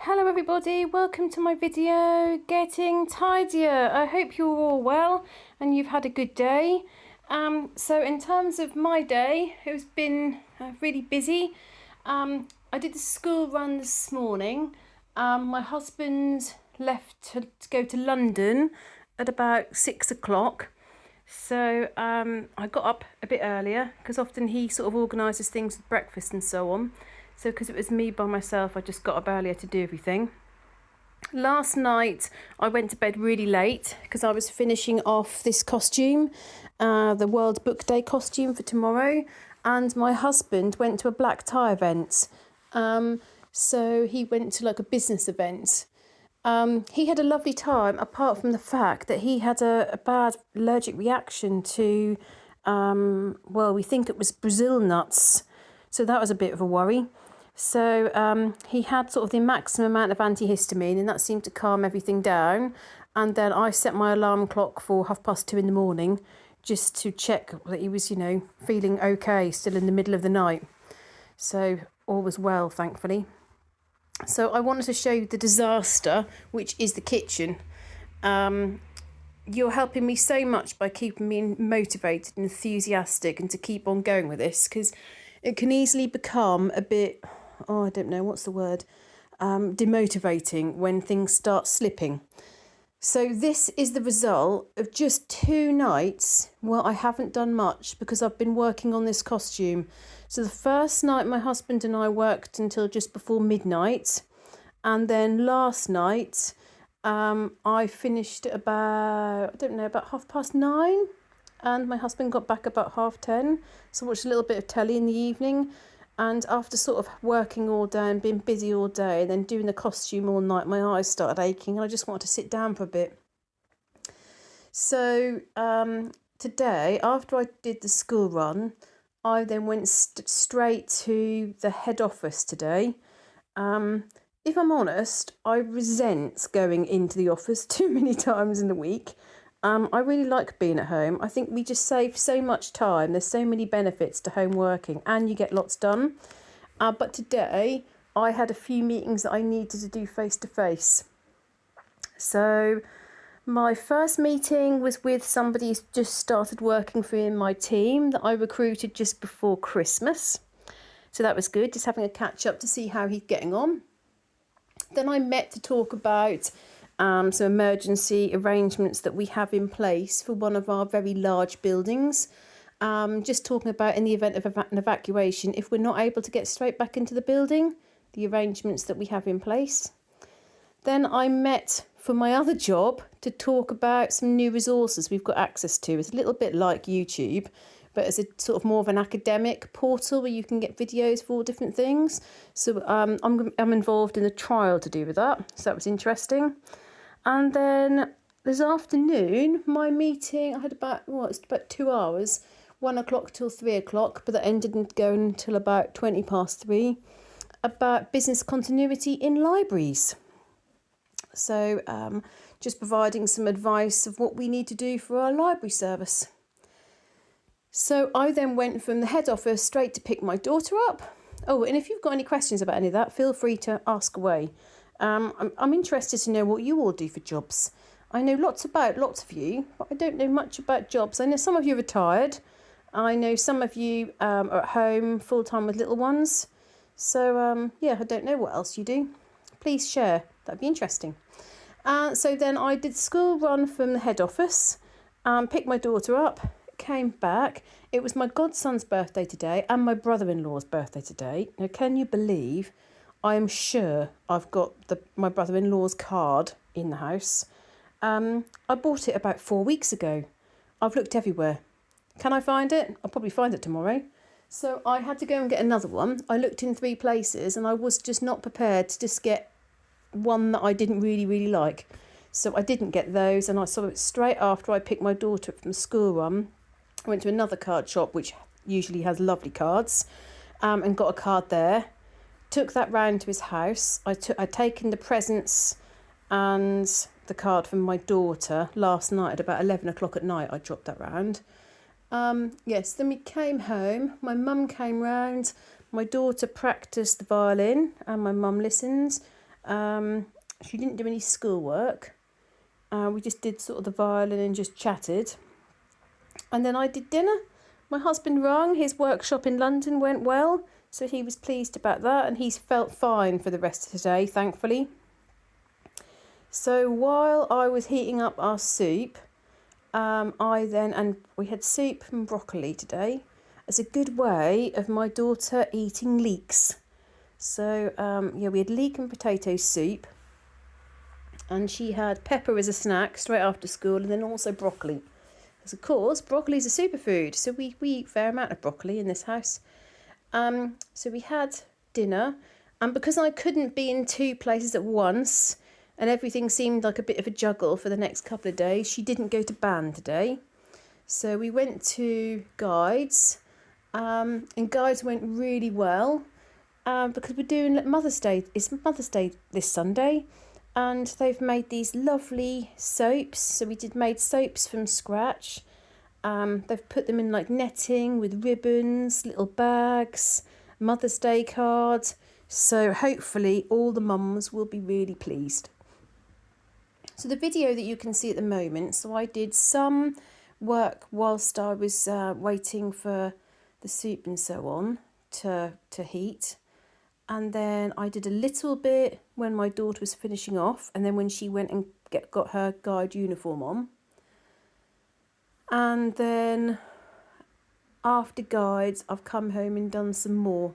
Hello everybody, welcome to my video, Getting Tidier. I hope you're all well and you've had a good day. So in terms of my day, it's been really busy. I did the school run this morning. My husband left to go to London at about 6 o'clock. So I got up a bit earlier because often he sort of organises things with breakfast and so on. So because it was me by myself, I just got up earlier to do everything. Last night I went to bed really late because I was finishing off this costume, the World Book Day costume for tomorrow, and my husband went to a black tie event. So he went to like a business event. He had a lovely time apart from the fact that he had a bad allergic reaction to, we think it was Brazil nuts. So that was a bit of a worry. So he had sort of the maximum amount of antihistamine and that seemed to calm everything down. And then I set my alarm clock for 2:30 in the morning just to check that he was, feeling okay still in the middle of the night. So all was well, thankfully. So I wanted to show you the disaster, which is the kitchen. You're helping me so much by keeping me motivated and enthusiastic and to keep on going with this because it can easily become a bit, I don't know, what's the word, demotivating when things start slipping. So this is the result of just 2 nights. Well, I haven't done much because I've been working on this costume. So the first night my husband and I worked until just before midnight. And then last night I finished at about 9:30. And my husband got back about 10:30. So I watched a little bit of telly in the evening. And after sort of working all day and being busy all day and then doing the costume all night, my eyes started aching and I just wanted to sit down for a bit. So today, after I did the school run, I then went straight to the head office today. If I'm honest, I resent going into the office too many times in the week. I really like being at home. I think we just save so much time. There's so many benefits to home working and you get lots done. But today I had a few meetings that I needed to do face to face. So my first meeting was with somebody who's just started working for me in my team that I recruited just before Christmas. So that was good, just having a catch up to see how he's getting on. Then I met to talk about some emergency arrangements that we have in place for one of our very large buildings. Just talking about in the event of an evacuation, if we're not able to get straight back into the building, the arrangements that we have in place. Then I met for my other job to talk about some new resources we've got access to. It's a little bit like YouTube, but it's a sort of more of an academic portal where you can get videos for all different things. So I'm involved in a trial to do with that. So that was interesting. And then this afternoon, my meeting, I had about 2 hours, 1 o'clock till 3 o'clock, but that ended going until about 3:20, about business continuity in libraries. So just providing some advice of what we need to do for our library service. So I then went from the head office straight to pick my daughter up. Oh, and if you've got any questions about any of that, feel free to ask away. I'm interested to know what you all do for jobs. I know lots of you, but I don't know much about jobs. I know some of you are retired. I know some of you are at home full-time with little ones. So, I don't know what else you do. Please share. That'd be interesting. So then I did school run from the head office, picked my daughter up, came back. It was my godson's birthday today and my brother-in-law's birthday today. Now, can you believe I am sure I've got my brother-in-law's card in the house. I bought it about 4 weeks ago. I've looked everywhere. Can I find it? I'll probably find it tomorrow. So I had to go and get another one. I looked in 3 places and I was just not prepared to just get one that I didn't really, really like. So I didn't get those and I saw it straight after I picked my daughter up from school run. I went to another card shop which usually has lovely cards and got a card there. Took that round to his house. I'd taken the presents and the card from my daughter last night at about 11 o'clock at night. I dropped that round. Then we came home. My mum came round. My daughter practised the violin and my mum listens. She didn't do any schoolwork. We just did sort of the violin and just chatted. And then I did dinner. My husband rang. His workshop in London went well, so he was pleased about that, and he's felt fine for the rest of the day, thankfully. So while I was heating up our soup, and we had soup and broccoli today as a good way of my daughter eating leeks. So we had leek and potato soup, and she had pepper as a snack straight after school, and then also broccoli. Because of course, broccoli is a superfood, so we eat a fair amount of broccoli in this house. So we had dinner, and because I couldn't be in two places at once, and everything seemed like a bit of a juggle for the next couple of days, she didn't go to band today. So we went to Guides, and Guides went really well, because we're doing Mother's Day. It's Mother's Day this Sunday, and they've made these lovely soaps. So we made soaps from scratch. They've put them in like netting with ribbons, little bags, Mother's Day cards. So hopefully all the mums will be really pleased. So the video that you can see at the moment, so I did some work whilst I was waiting for the soup and so on to heat. And then I did a little bit when my daughter was finishing off, and then when she went and got her guide uniform on. And then after Guides, I've come home and done some more.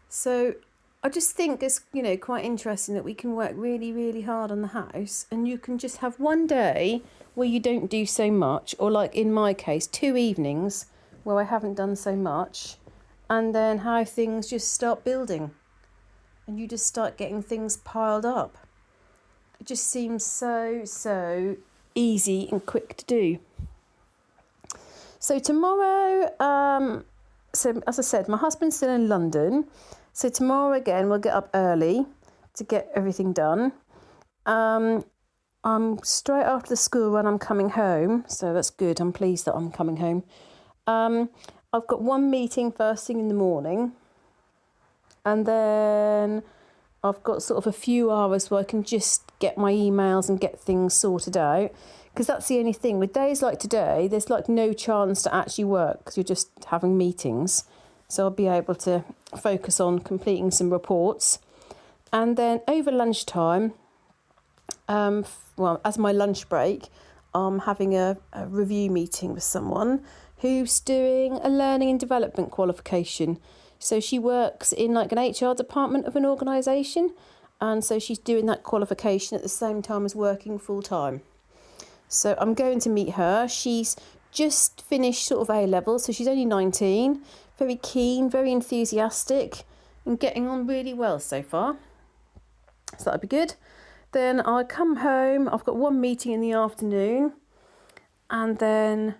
So I just think it's, quite interesting that we can work really, really hard on the house, and you can just have one day where you don't do so much, or like in my case, 2 evenings where I haven't done so much, and then how things just start building and you just start getting things piled up. It just seems so easy and quick to do. So tomorrow, so as I said, my husband's still in London. So tomorrow again, we'll get up early to get everything done. I'm straight after the school run, I'm coming home. So that's good. I'm pleased that I'm coming home. I've got one meeting first thing in the morning. And then I've got sort of a few hours where I can just get my emails and get things sorted out. Because that's the only thing. With days like today, there's like no chance to actually work because you're just having meetings. So I'll be able to focus on completing some reports. And then over lunchtime, as my lunch break, I'm having a review meeting with someone who's doing a learning and development qualification. So she works in like an HR department of an organisation. And so she's doing that qualification at the same time as working full time. So I'm going to meet her. She's just finished sort of A-level, so she's only 19. Very keen, very enthusiastic, and getting on really well so far. So that'll be good. Then I come home. I've got one meeting in the afternoon, and then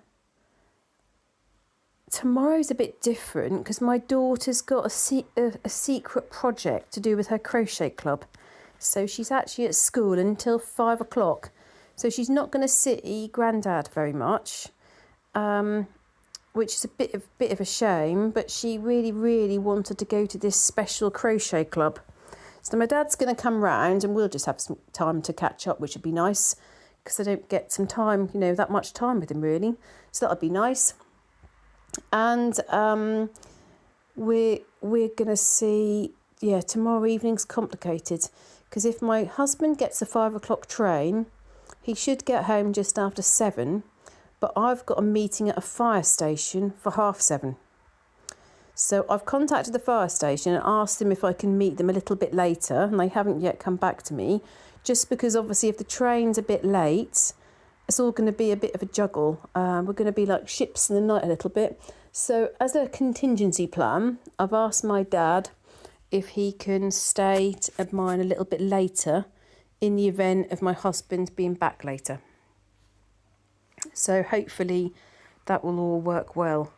tomorrow's a bit different because my daughter's got a secret project to do with her crochet club. So she's actually at school until 5 o'clock. So she's not going to see Grandad very much, which is a bit of a shame. But she really, really wanted to go to this special crochet club. So my dad's going to come round and we'll just have some time to catch up, which would be nice because I don't get some time, that much time with him really. So that'll be nice. And we're going to see, tomorrow evening's complicated because if my husband gets a 5 o'clock train, he should get home just after 7, but I've got a meeting at a fire station for 7:30. So I've contacted the fire station and asked them if I can meet them a little bit later, and they haven't yet come back to me, just because obviously if the train's a bit late, it's all going to be a bit of a juggle. We're going to be like ships in the night a little bit. So as a contingency plan, I've asked my dad if he can stay at mine a little bit later in the event of my husband being back later. So hopefully that will all work well.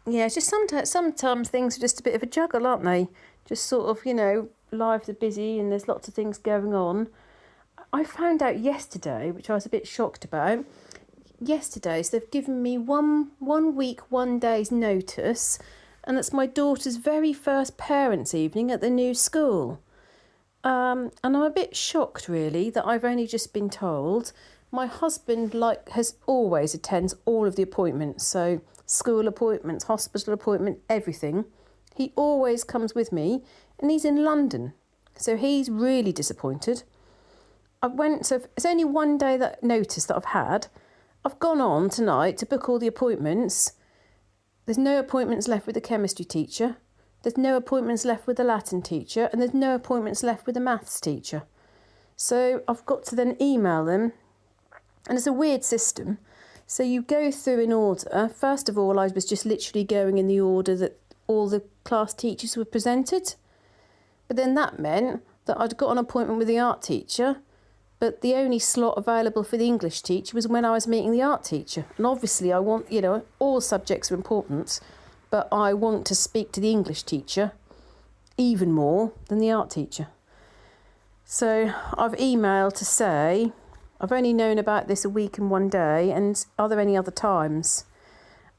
It's just sometimes things are just a bit of a juggle, aren't they? Just sort of, lives are busy and there's lots of things going on. I found out yesterday, which I was a bit shocked about. Yesterday, so they've given me one week, 1 day's notice and it's my daughter's very first parents' evening at the new school. And I'm a bit shocked, really, that I've only just been told. My husband, has always attends all of the appointments, so school appointments, hospital appointment, everything. He always comes with me, and he's in London, so he's really disappointed. So it's only one day that notice that I've had. I've gone on tonight to book all the appointments. There's no appointments left with the chemistry teacher. There's no appointments left with the Latin teacher, and there's no appointments left with the maths teacher. So I've got to then email them, and it's a weird system. So you go through in order. First of all, I was just literally going in the order that all the class teachers were presented. But then that meant that I'd got an appointment with the art teacher, but the only slot available for the English teacher was when I was meeting the art teacher. And obviously I want, all subjects are important, but I want to speak to the English teacher even more than the art teacher. So I've emailed to say, I've only known about this a week and one day, and are there any other times?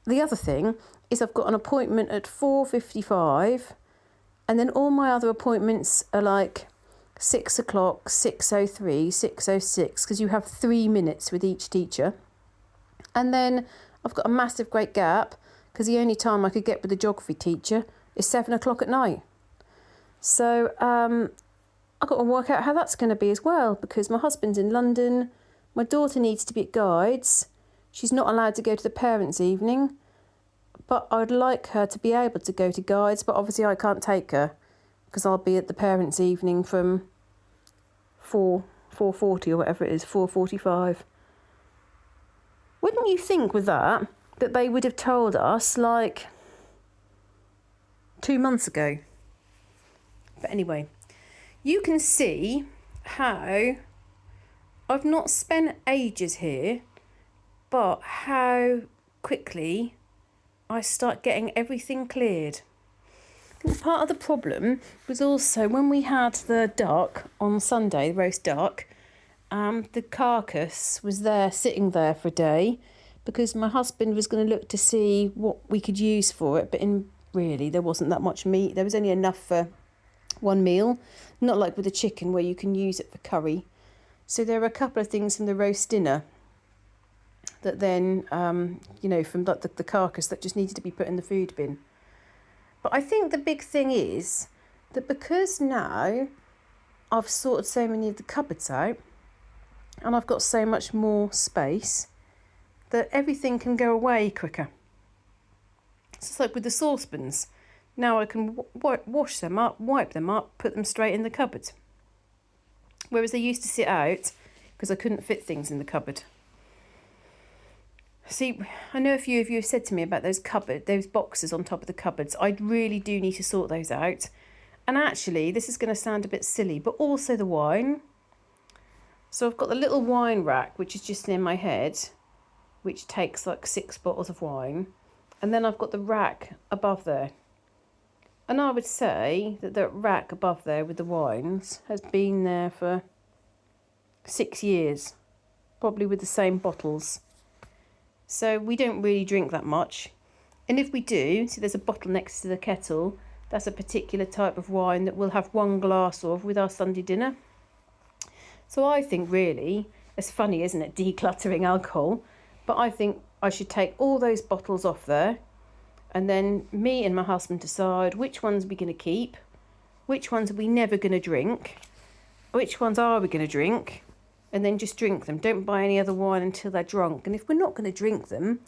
The other thing is I've got an appointment at 4:55, and then all my other appointments are like 6 o'clock, 6:03, 6:06, because you have 3 minutes with each teacher. And then I've got a massive great gap, because the only time I could get with the geography teacher is 7 o'clock at night. So I've got to work out how that's going to be as well, because my husband's in London, my daughter needs to be at Guides, she's not allowed to go to the parents' evening, but I'd like her to be able to go to Guides, but obviously I can't take her, because I'll be at the parents' evening from 4:40 or whatever it is, 4:45. Wouldn't you think with that they would have told us 2 months ago? But anyway, you can see how I've not spent ages here, but how quickly I start getting everything cleared. I think part of the problem was also when we had the duck on Sunday, the roast duck, the carcass was there sitting there for a day, because my husband was going to look to see what we could use for it, but really there wasn't that much meat. There was only enough for one meal, not like with the chicken where you can use it for curry. So there were a couple of things from the roast dinner that then, from the carcass that just needed to be put in the food bin. But I think the big thing is that because now I've sorted so many of the cupboards out and I've got so much more space, that everything can go away quicker. So it's like with the saucepans. Now I can wash them up, wipe them up, put them straight in the cupboard. Whereas they used to sit out because I couldn't fit things in the cupboard. See, I know a few of you have said to me about those boxes on top of the cupboards. I really do need to sort those out. And actually, this is going to sound a bit silly, but also the wine. So I've got the little wine rack, which is just near my head, which takes 6 bottles of wine. And then I've got the rack above there. And I would say that the rack above there with the wines has been there for 6 years, probably with the same bottles. So we don't really drink that much. And if we do, see there's a bottle next to the kettle, that's a particular type of wine that we'll have 1 glass of with our Sunday dinner. So I think really, it's funny, isn't it, decluttering alcohol, but I think I should take all those bottles off there, and then me and my husband decide which ones we're going to keep, which ones are we never going to drink, which ones are we going to drink, and then just drink them. Don't buy any other wine until they're drunk. And if we're not going to drink them,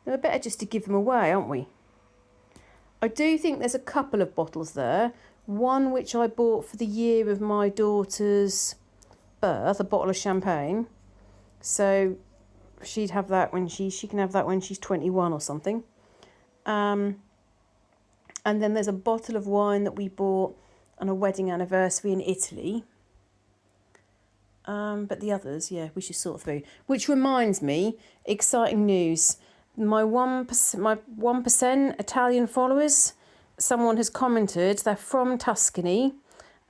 then we're better just to give them away, aren't we? I do think there's a couple of bottles there. One which I bought for the year of my daughter's birth, a bottle of champagne. So she'd have that when she can have that when she's 21 or something. And then there's a bottle of wine that we bought on a wedding anniversary in Italy. But the others, we should sort through. Which reminds me, exciting news. My 1% Italian followers, someone has commented, they're from Tuscany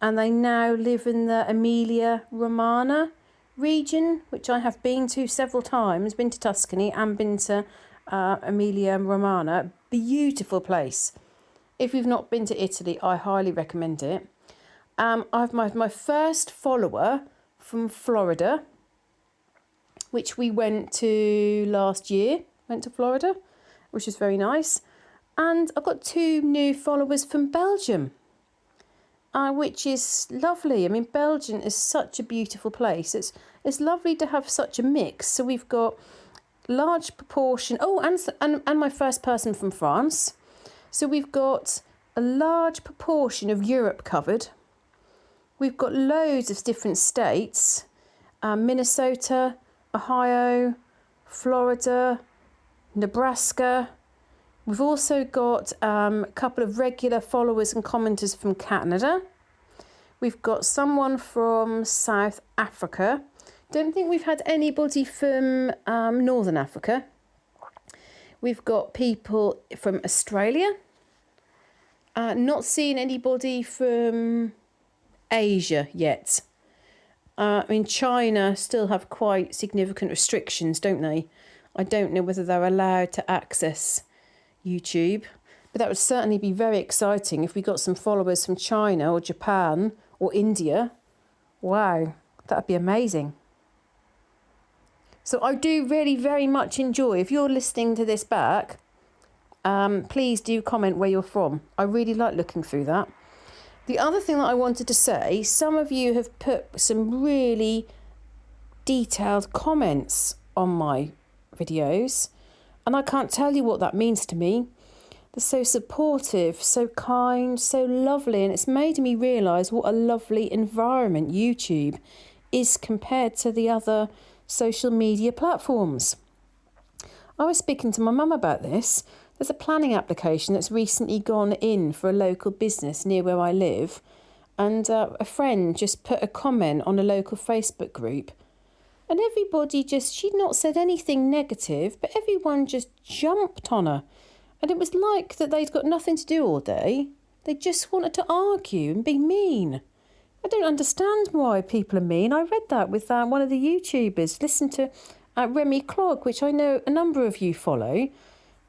and they now live in the Emilia-Romagna region, which I have been to several times, been to Tuscany and been to Emilia-Romagna. Beautiful place. If you've not been to Italy, I highly recommend it. I've my first follower from Florida, which we went to last year. Went to Florida, which was very nice. And I've got 2 new followers from Belgium, which is lovely. I mean, Belgium is such a beautiful place. It's lovely to have such a mix. So we've got large proportion. Oh, and my first person from France. So we've got a large proportion of Europe covered. We've got loads of different states. Minnesota, Ohio, Florida, Nebraska. We've also got a couple of regular followers and commenters from Canada. We've got someone from South Africa. Don't think we've had anybody from Northern Africa. We've got people from Australia. Not seen anybody from Asia yet. I mean, China still have quite significant restrictions, don't they? I don't know whether they're allowed to access YouTube, but that would certainly be very exciting if we got some followers from China or Japan or India. Wow, that'd be amazing. So I do really very much enjoy, if you're listening to this back, please do comment where you're from. I really like looking through that. The other thing that I wanted to say, some of you have put some really detailed comments on my videos, and I can't tell you what that means to me. They're so supportive, so kind, so lovely, and it's made me realise what a lovely environment YouTube is compared to the other social media platforms. I was speaking to my mum about this. There's a planning application that's recently gone in for a local business near where I live, and a friend just put a comment on a local Facebook group, and everybody she'd not said anything negative, but everyone just jumped on her, and it was like that they'd got nothing to do all day. They just wanted to argue and be mean. I don't understand why people are mean. I read that with one of the YouTubers. Listen to Remy Clog, which I know a number of you follow.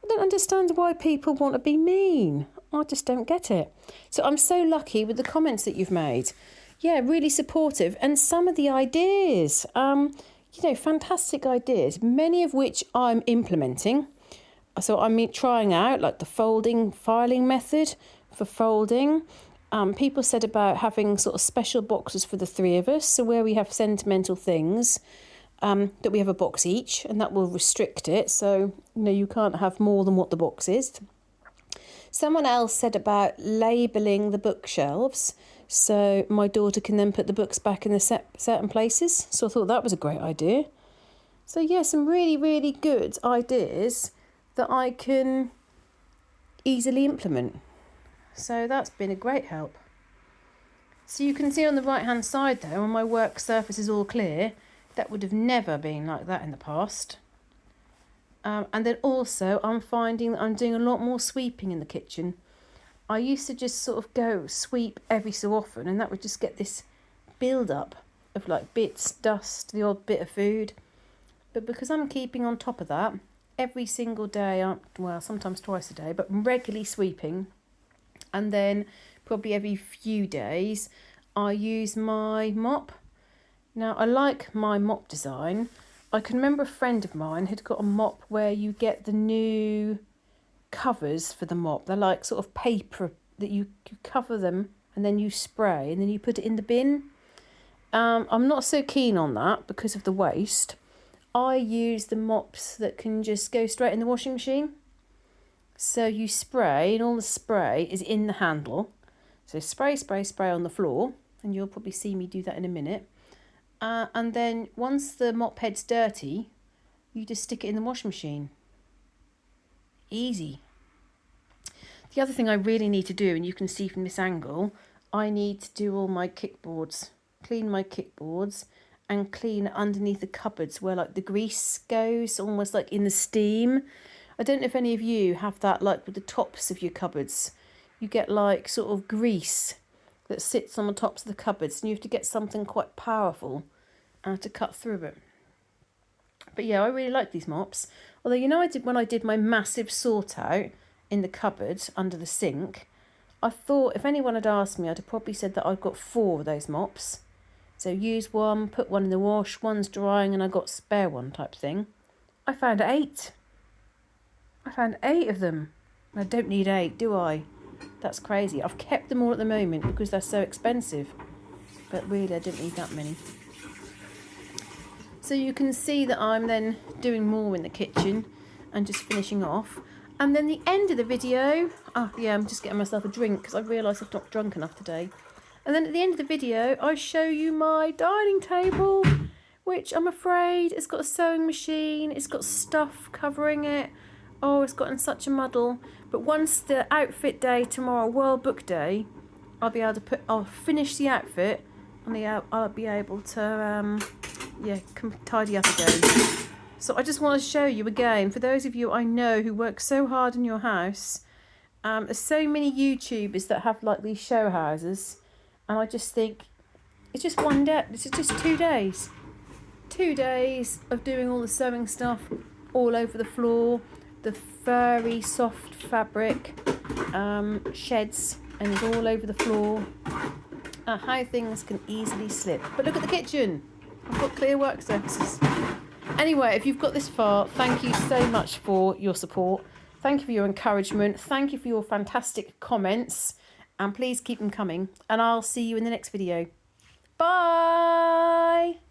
I don't understand why people want to be mean. I just don't get it. So I'm so lucky with the comments that you've made. Yeah, really supportive. And some of the ideas, fantastic ideas, many of which I'm implementing. So I'm trying out like the filing method for folding. People said about having sort of special boxes for the 3 of us. So where we have sentimental things, that we have a box each, and that will restrict it. So, you can't have more than what the box is. Someone else said about labelling the bookshelves, so my daughter can then put the books back in the certain places. So I thought that was a great idea. So yeah, some really, really good ideas that I can easily implement. So that's been a great help. So you can see on the right hand side there, when my work surface is all clear, that would have never been like that in the past. And then also I'm finding that I'm doing a lot more sweeping in the kitchen. I used to just sort of go sweep every so often, and that would just get this build up of like bits, dust, the odd bit of food. But because I'm keeping on top of that every single day, sometimes twice a day, but regularly sweeping, and then probably every few days I use my mop. Now, I like my mop design. I can remember a friend of mine had got a mop where you get the new covers for the mop. They're like sort of paper that you cover them and then you spray and then you put it in the bin. I'm not so keen on that because of the waste. I use the mops that can just go straight in the washing machine. So you spray, and all the spray is in the handle. So spray, spray, spray on the floor, and you'll probably see me do that in a minute. And then once the mop head's dirty, you just stick it in the washing machine. Easy. The other thing I really need to do, and you can see from this angle, I need to do all my kickboards, clean my kickboards, and clean underneath the cupboards where like the grease goes, almost like in the steam. I don't know if any of you have that, like with the tops of your cupboards. You get like sort of grease that sits on the tops of the cupboards, and you have to get something quite powerful to cut through it. But yeah, I really like these mops. Although, when I did my massive sort out in the cupboard under the sink, I thought if anyone had asked me, I'd have probably said that I've got 4 of those mops. So use one, put one in the wash, one's drying, and I got spare one type thing. I found 8. I found 8 of them. I don't need 8, do I? That's crazy. I've kept them all at the moment because they're so expensive. But really, I didn't need that many. So you can see that I'm then doing more in the kitchen and just finishing off. And then the end of the video, I'm just getting myself a drink because I realised I've not drunk enough today. And then at the end of the video, I show you my dining table, which I'm afraid it's got a sewing machine, it's got stuff covering it. Oh, it's gotten such a muddle. But once the outfit day tomorrow, World Book Day, I'll finish the outfit and I'll be able to, tidy up again. So I just want to show you again, for those of you I know who work so hard in your house, there's so many YouTubers that have like these show houses, and I just think it's just one day, it's just 2 days. 2 days of doing all the sewing stuff all over the floor, the furry soft fabric sheds, and it's all over the floor. How things can easily slip. But look at the kitchen. I've got clear work surfaces. Anyway, if you've got this far, thank you so much for your support. Thank you for your encouragement. Thank you for your fantastic comments. And please keep them coming. And I'll see you in the next video. Bye!